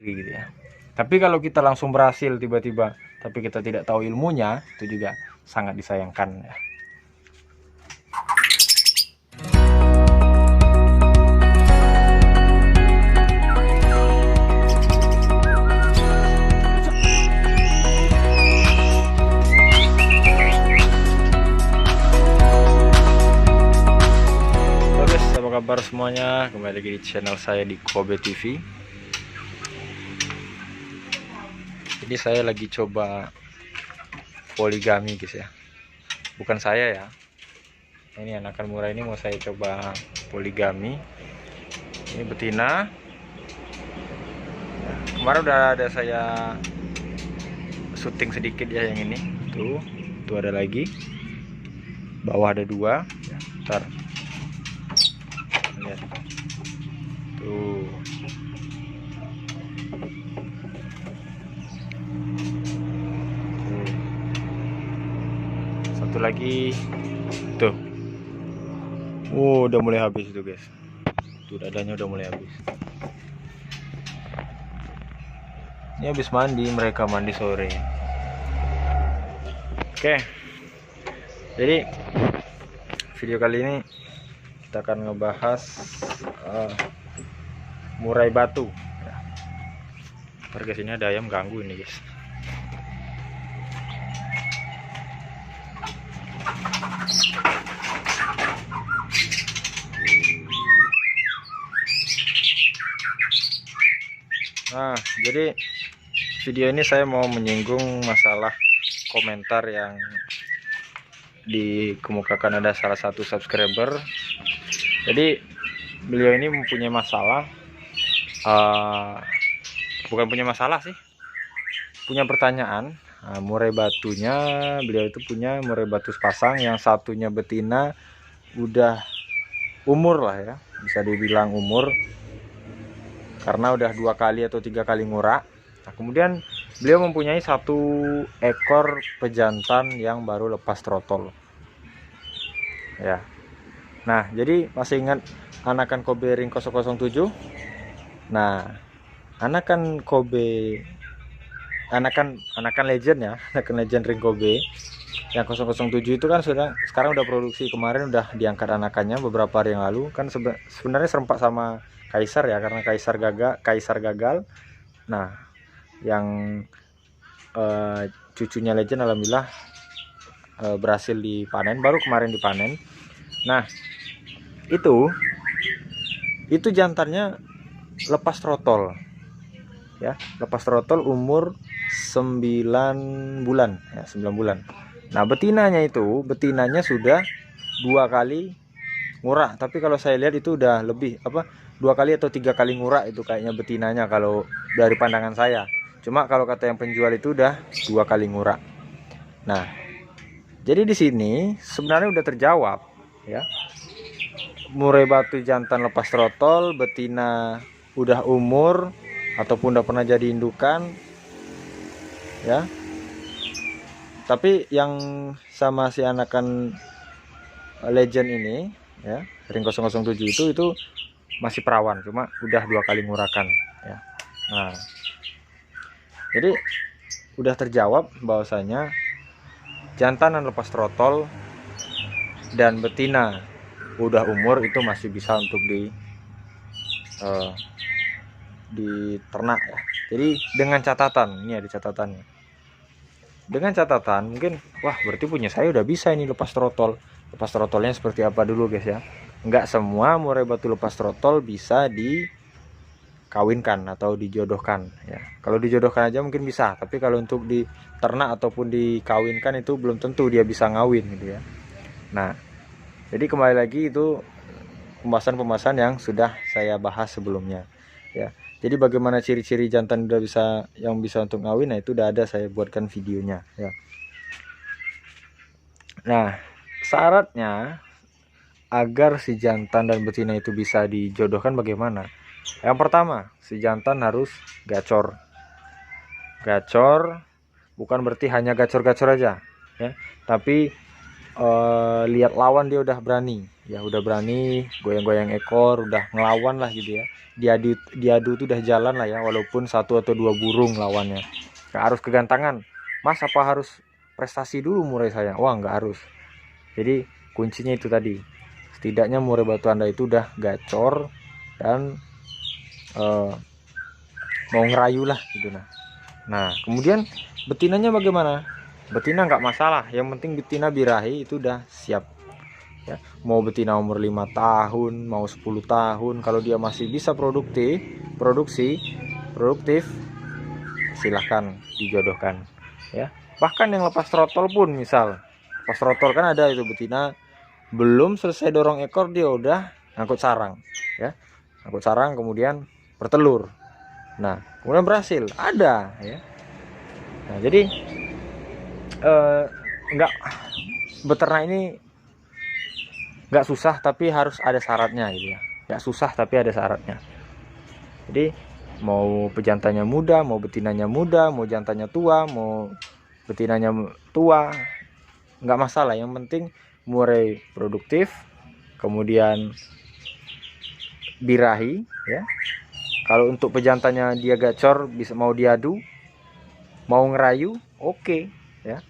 gitu ya. Tapi kalau kita langsung berhasil tiba-tiba tapi kita tidak tahu ilmunya, itu juga sangat disayangkan ya. Kabar semuanya, kembali lagi di channel saya di Kobe TV. Ini saya lagi coba poligami guys ya, bukan saya ya, ini anakan murah ini mau saya coba poligami. Ini betina, kemarin udah ada saya syuting sedikit ya yang ini. Tuh ada lagi, bawah ada dua. Ntar lihat tuh, satu lagi tuh. Udah mulai habis itu guys, tuh dadanya udah mulai habis. Ini habis mandi, mereka mandi sore. Oke, jadi video kali ini kita akan ngebahas murai batu ya. Guys, ini ada ayam ganggu ini guys. Nah, jadi video ini saya mau menyinggung masalah komentar yang dikemukakan ada salah satu subscriber. Jadi beliau ini mempunyai masalah, bukan punya masalah sih, punya pertanyaan. Murai batunya, beliau itu punya murai batu sepasang, yang satunya betina, udah umur lah ya, bisa dibilang umur, karena udah 2 kali atau 3 kali ngurak. Nah, kemudian beliau mempunyai 1 ekor pejantan yang baru lepas trotol ya. Nah, jadi masih ingat anakan Kobe ring 007? Nah, anakan Kobe, anakan legend ya, anakan legend ring Kobe yang 007 itu kan sudah sekarang udah produksi, kemarin udah diangkat anakannya beberapa hari yang lalu kan. Sebenarnya serempak sama Kaisar ya, karena Kaisar gagal. Nah, yang cucunya legend alhamdulillah berhasil dipanen, baru kemarin dipanen. Nah, itu jantannya lepas trotol ya, lepas trotol umur 9 bulan ya, 9 bulan. Nah, betinanya sudah 2 kali ngurak, tapi kalau saya lihat itu udah lebih 2 kali atau 3 kali ngurak itu kayaknya betinanya kalau dari pandangan saya. Cuma kalau kata yang penjual itu udah 2 kali ngurak. Nah, jadi di sini sebenarnya udah terjawab ya. Murai batu jantan lepas trotol, betina udah umur ataupun udah pernah jadi indukan ya. Tapi yang sama si anakan legend ini ya, ring 007 itu masih perawan, cuma udah 2 kali ngurakan ya. Nah, jadi udah terjawab bahwasanya jantan yang lepas trotol dan betina udah umur itu masih bisa untuk diternak ya. Jadi dengan catatan, ini ada catatannya. Dengan catatan mungkin, wah berarti punya saya udah bisa ini lepas trotol. Lepas trotolnya seperti apa dulu guys ya. Enggak semua murai batu lepas trotol bisa dikawinkan atau dijodohkan ya. Kalau dijodohkan aja mungkin bisa, tapi kalau untuk diternak ataupun dikawinkan itu belum tentu dia bisa ngawin gitu ya. Nah, jadi kembali lagi itu pembahasan yang sudah saya bahas sebelumnya ya. Jadi bagaimana ciri-ciri jantan udah bisa untuk ngawin, nah itu udah ada saya buatkan videonya ya. Nah, syaratnya agar si jantan dan betina itu bisa dijodohkan bagaimana? Yang pertama, si jantan harus gacor. Gacor bukan berarti hanya gacor-gacor aja ya, tapi lihat lawan dia udah berani ya, udah berani goyang-goyang ekor, udah ngelawan lah gitu ya. Diadu tuh udah jalan lah ya, walaupun 1 atau 2 burung lawannya. Nggak harus kegantangan. Mas, apa harus prestasi dulu murai saya? Wah, nggak harus. Jadi kuncinya itu tadi, setidaknya murai batu Anda itu udah gacor dan mau ngerayu lah gitu. Nah kemudian betinanya bagaimana? Betina nggak masalah, yang penting betina birahi itu udah siap ya. Mau betina umur 5 tahun, mau 10 tahun, kalau dia masih bisa produktif, silahkan dijodohkan ya. Bahkan yang lepas trotol pun, misal lepas trotol kan ada itu betina belum selesai dorong ekor dia udah ngangkut sarang ya, ngangkut sarang kemudian bertelur. Nah kemudian berhasil ada ya. Nah jadi enggak, beternak ini nggak susah tapi harus ada syaratnya gitu ya. Nggak susah tapi ada syaratnya. Jadi mau pejantannya muda, mau betinanya muda, mau jantannya tua, mau betinanya tua, nggak masalah. Yang penting murai produktif, kemudian birahi ya. Kalau untuk pejantannya dia gacor, bisa mau diadu, mau ngerayu, oke ya.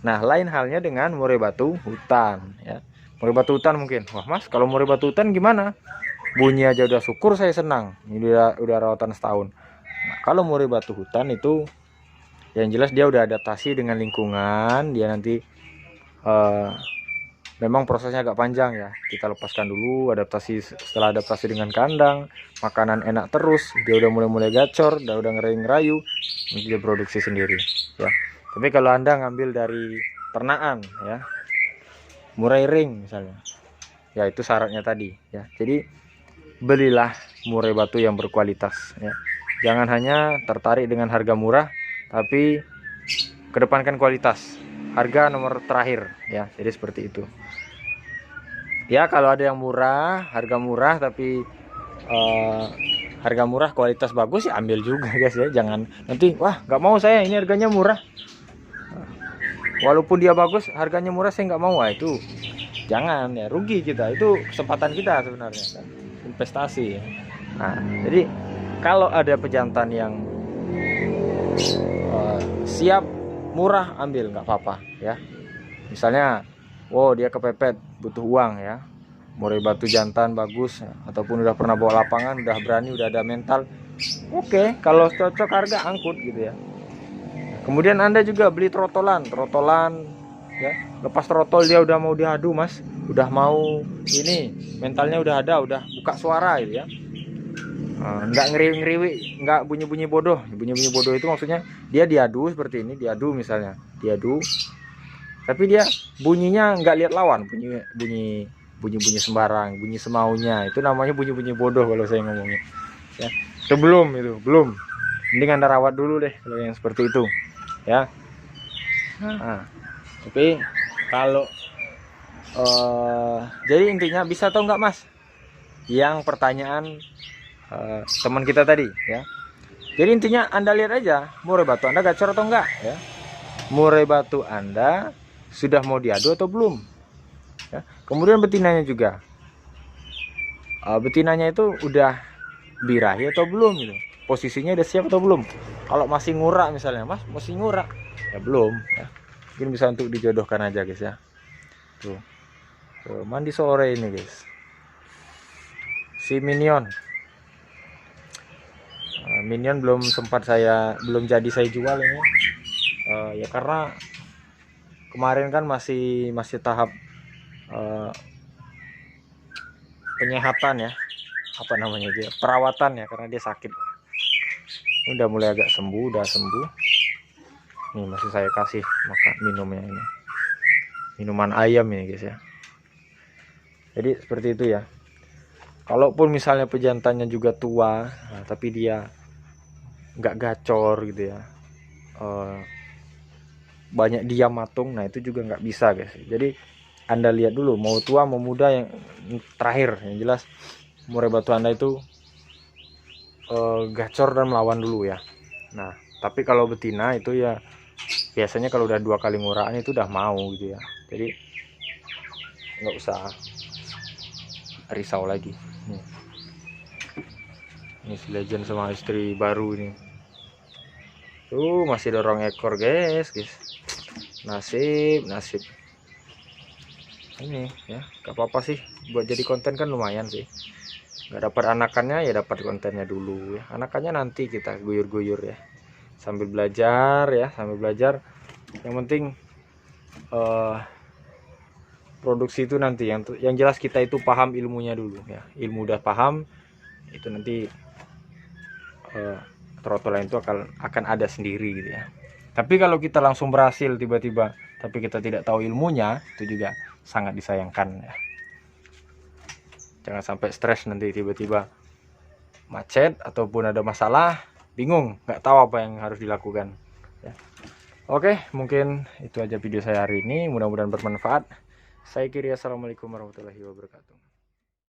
Nah lain halnya dengan murai batu hutan ya. Murai batu hutan mungkin, wah mas kalau murai batu hutan gimana? Bunyi aja udah syukur saya senang, ini udah rawatan setahun. Nah, kalau murai batu hutan itu yang jelas dia udah adaptasi dengan lingkungan, dia nanti memang prosesnya agak panjang ya. Kita lepaskan dulu, adaptasi, setelah adaptasi dengan kandang, makanan enak terus, dia udah mulai gacor, udah ngerayu, nanti dia produksi sendiri ya. Tapi kalau Anda ngambil dari ternakan ya, murai ring misalnya, ya itu syaratnya tadi ya. Jadi belilah murai batu yang berkualitas ya. Jangan hanya tertarik dengan harga murah, tapi kedepankan kualitas. Harga nomor terakhir ya. Jadi seperti itu. Ya kalau ada yang murah, harga murah tapi harga murah kualitas bagus ya ambil juga guys ya. Jangan nanti wah nggak mau saya, ini harganya murah. Walaupun dia bagus, harganya murah saya nggak mau. Wah itu jangan ya, rugi kita. Itu kesempatan kita sebenarnya kan, investasi ya. Nah jadi kalau ada pejantan yang siap murah, ambil nggak apa-apa ya. Misalnya wow dia kepepet butuh uang ya, murai batu jantan bagus ya, ataupun udah pernah bawa lapangan, udah berani, udah ada mental, oke, kalau cocok harga angkut gitu ya. Kemudian Anda juga beli trotolan ya, lepas trotol dia udah mau diadu mas, udah mau ini, mentalnya udah ada, udah buka suara gitu ya. Nggak ngeriwi, nggak bunyi-bunyi bodoh. Bunyi-bunyi bodoh itu maksudnya dia diadu seperti ini, diadu misalnya, diadu tapi dia bunyinya nggak lihat lawan, bunyi sembarang, bunyi semaunya, itu namanya bunyi bodoh kalau saya ngomongnya ya. Itu belum, mending Anda rawat dulu deh kalau yang seperti itu ya. Nah, tapi kalau jadi intinya bisa atau enggak mas, yang pertanyaan teman kita tadi ya. Jadi intinya Anda lihat aja murai batu Anda gacor atau enggak ya, murai batu Anda sudah mau diadu atau belum ya. Kemudian betinanya juga, betinanya itu udah birahi atau belum gitu, posisinya udah siap atau belum. Kalau masih ngurak misalnya, mas masih ngurak ya belum ya, mungkin bisa untuk dijodohkan aja guys ya. Tuh mandi sore ini guys, si minion belum jadi saya jual ini ya, karena kemarin kan masih tahap penyehatan ya, apa namanya dia, perawatan ya, karena dia sakit. Ini udah mulai agak sembuh, udah sembuh. Nih masih saya kasih makan minumnya ini, minuman ayam ini guys ya. Jadi seperti itu ya. Kalaupun misalnya pejantannya juga tua, nah, tapi dia nggak gacor gitu ya, banyak diam matung, nah itu juga nggak bisa guys. Jadi Anda lihat dulu mau tua mau muda, yang terakhir yang jelas murai batu Anda itu gacor dan melawan dulu ya. Nah tapi kalau betina itu ya biasanya kalau udah 2 kali nguraan itu udah mau gitu ya. Jadi nggak usah risau lagi. Ini si Legend sama istri baru ini. Tuh masih dorong ekor guys. Nasib. Ini ya, gak apa-apa sih, buat jadi konten kan lumayan sih. Gak dapat anakannya ya dapat kontennya dulu ya. Anakannya nanti kita guyur-guyur ya. Sambil belajar ya, Yang penting produksi itu nanti yang jelas kita itu paham ilmunya dulu ya. Ilmu udah paham, itu nanti trotolan itu akan ada sendiri gitu ya. Tapi kalau kita langsung berhasil tiba-tiba tapi kita tidak tahu ilmunya, itu juga sangat disayangkan ya. Jangan sampai stres nanti tiba-tiba macet ataupun ada masalah, bingung, nggak tahu apa yang harus dilakukan ya. Oke, mungkin itu aja video saya hari ini, mudah-mudahan bermanfaat. Saya kiri, assalamualaikum warahmatullahi wabarakatuh.